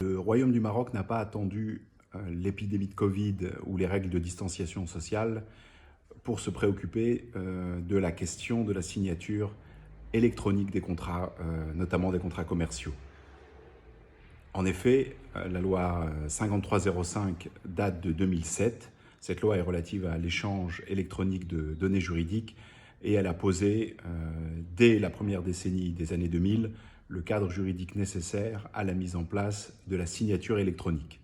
Le Royaume du Maroc n'a pas attendu l'épidémie de Covid ou les règles de distanciation sociale pour se préoccuper de la question de la signature électronique des contrats, notamment des contrats commerciaux. En effet, la loi 5305 date de 2007. Cette loi est relative à l'échange électronique de données juridiques et elle a posé, dès la première décennie des années 2000, le cadre juridique nécessaire à la mise en place de la signature électronique.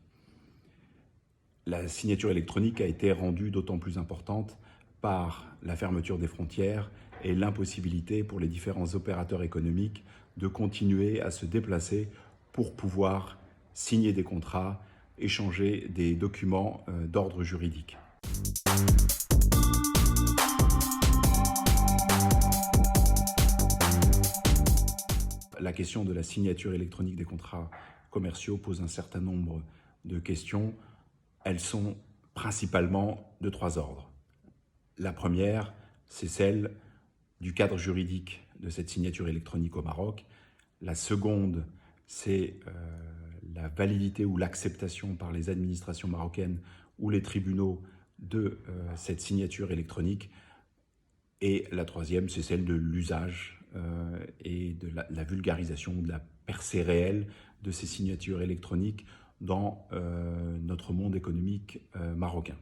La signature électronique a été rendue d'autant plus importante par la fermeture des frontières et l'impossibilité pour les différents opérateurs économiques de continuer à se déplacer pour pouvoir signer des contrats, échanger des documents d'ordre juridique. La question de la signature électronique des contrats commerciaux pose un certain nombre de questions. Elles sont principalement de trois ordres. La première, c'est celle du cadre juridique de cette signature électronique au Maroc. La seconde, c'est la validité ou l'acceptation par les administrations marocaines ou les tribunaux de cette signature électronique. Et la troisième, c'est celle de l'usage et de la vulgarisation, de la percée réelle de ces signatures électroniques dans notre monde économique marocain.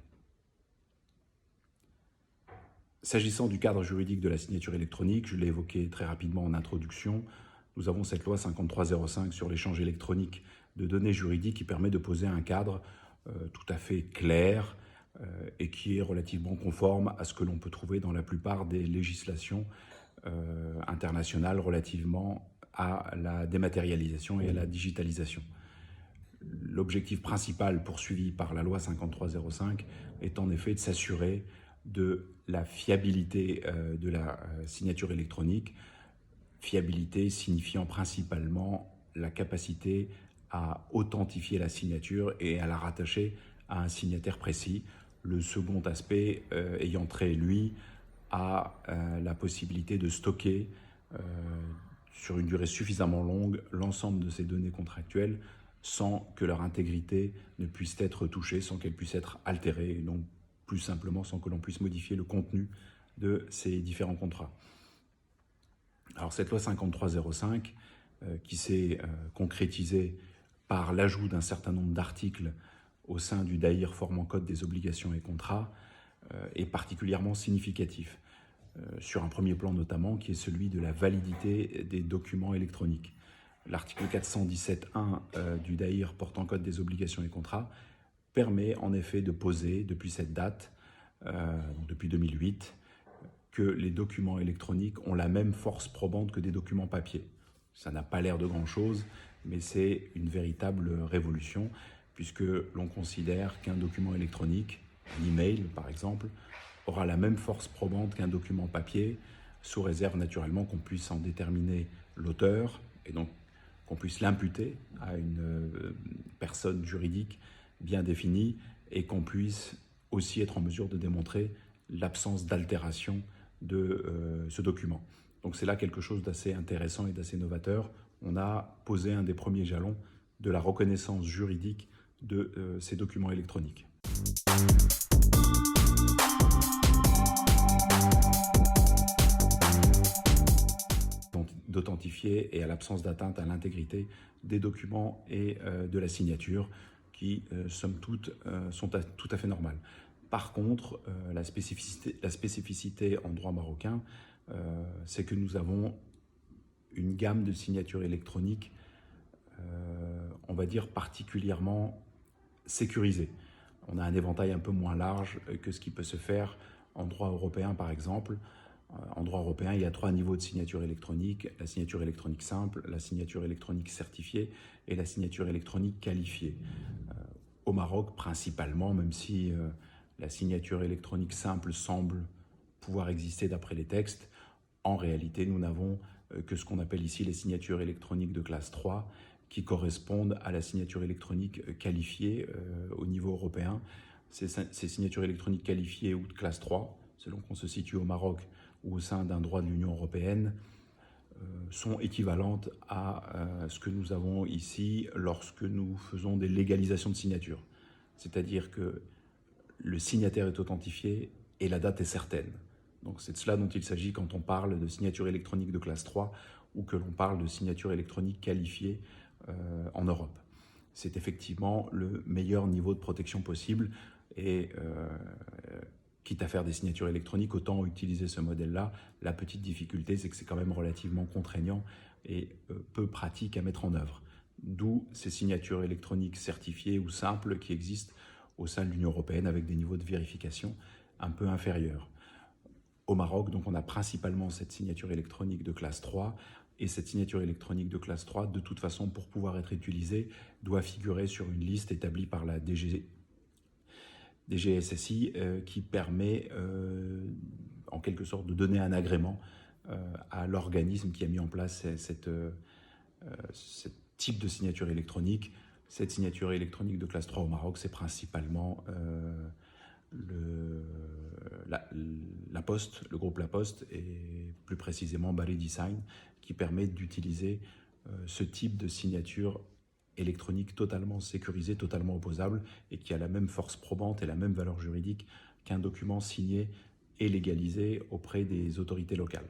S'agissant du cadre juridique de la signature électronique, je l'ai évoqué très rapidement en introduction, nous avons cette loi 5305 sur l'échange électronique de données juridiques qui permet de poser un cadre tout à fait clair et qui est relativement conforme à ce que l'on peut trouver dans la plupart des législations internationales relativement à la dématérialisation et à la digitalisation. L'objectif principal poursuivi par la loi 5305 est en effet de s'assurer de la fiabilité de la signature électronique, fiabilité signifiant principalement la capacité à authentifier la signature et à la rattacher à un signataire précis. Le second aspect ayant trait, lui, à la possibilité de stocker sur une durée suffisamment longue l'ensemble de ces données contractuelles sans que leur intégrité ne puisse être touchée, sans qu'elle puisse être altérée, et donc plus simplement sans que l'on puisse modifier le contenu de ces différents contrats. Alors cette loi 5305, qui s'est concrétisée par l'ajout d'un certain nombre d'articles au sein du DAIR formant code des obligations et contrats, est particulièrement significatif, sur un premier plan notamment, qui est celui de la validité des documents électroniques. L'article 417.1 du DAIR portant code des obligations et contrats permet en effet de poser, depuis cette date, donc depuis 2008, que les documents électroniques ont la même force probante que des documents papier. Ça n'a pas l'air de grand-chose, mais c'est une véritable révolution, puisque l'on considère qu'un document électronique, un email par exemple, aura la même force probante qu'un document papier, sous réserve naturellement qu'on puisse en déterminer l'auteur, et donc qu'on puisse l'imputer à une personne juridique bien définie, et qu'on puisse aussi être en mesure de démontrer l'absence d'altération de ce document. Donc c'est là quelque chose d'assez intéressant et d'assez novateur. On a posé un des premiers jalons de la reconnaissance juridique de ces documents électroniques. D'authentifier et à l'absence d'atteinte à l'intégrité des documents et de la signature qui, somme toute, sont tout à fait normales. Par contre, la spécificité en droit marocain, c'est que nous avons une gamme de signatures électroniques, on va dire particulièrement sécurisée. On a un éventail un peu moins large que ce qui peut se faire en droit européen, par exemple. En droit européen, il y a 3 niveaux de signature électronique: la signature électronique simple, la signature électronique certifiée et la signature électronique qualifiée. Au Maroc, principalement, même si la signature électronique simple semble pouvoir exister d'après les textes, en réalité, nous n'avons que ce qu'on appelle ici les signatures électroniques de classe 3, qui correspondent à la signature électronique qualifiée au niveau européen. Ces signatures électroniques qualifiées ou de classe 3, selon qu'on se situe au Maroc ou au sein d'un droit de l'Union européenne, sont équivalentes à ce que nous avons ici lorsque nous faisons des légalisations de signature. C'est-à-dire que le signataire est authentifié et la date est certaine. Donc c'est de cela dont il s'agit quand on parle de signature électronique de classe 3 ou que l'on parle de signature électronique qualifiée en Europe. C'est effectivement le meilleur niveau de protection possible et quitte à faire des signatures électroniques, autant utiliser ce modèle-là. La petite difficulté, c'est que c'est quand même relativement contraignant et peu pratique à mettre en œuvre. D'où ces signatures électroniques certifiées ou simples qui existent au sein de l'Union européenne avec des niveaux de vérification un peu inférieurs. Au Maroc, donc, on a principalement cette signature électronique de classe 3 et cette signature électronique de classe 3, de toute façon, pour pouvoir être utilisée, doit figurer sur une liste établie par la DGSSI qui permet en quelque sorte de donner un agrément à l'organisme qui a mis en place ce type de signature électronique. Cette signature électronique de classe 3 au Maroc, c'est principalement la Poste, le groupe La Poste, et plus précisément Bari Design, qui permet d'utiliser ce type de signature électronique totalement sécurisée, totalement opposable, et qui a la même force probante et la même valeur juridique qu'un document signé et légalisé auprès des autorités locales.